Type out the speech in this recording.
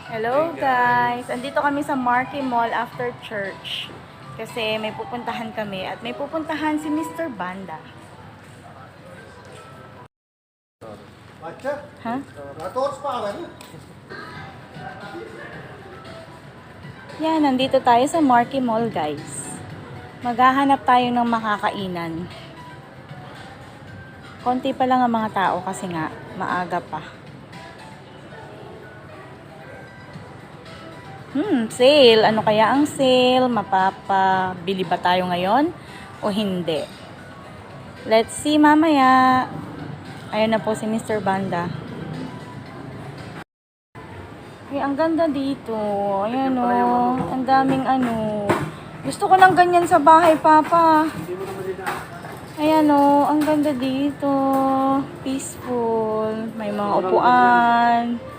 Hello guys! Andito kami sa Marquee Mall after church. Kasi may pupuntahan kami at may pupuntahan si Mr. Banda. Ha? Yan, nandito tayo sa Marquee Mall guys. Maghahanap tayo ng makakainan. Konti pa lang ang mga tao kasi nga maaga pa. Sale. Ano kaya ang sale? Mapapabili ba tayo ngayon o hindi? Let's see mamaya. Ayun na po si Mr. Banda. Ay, ang ganda dito. Ayan o. Ang daming ano. Gusto ko ng ganyan sa bahay, Papa. Ayan o. Ang ganda dito. Peaceful. May mga upuan.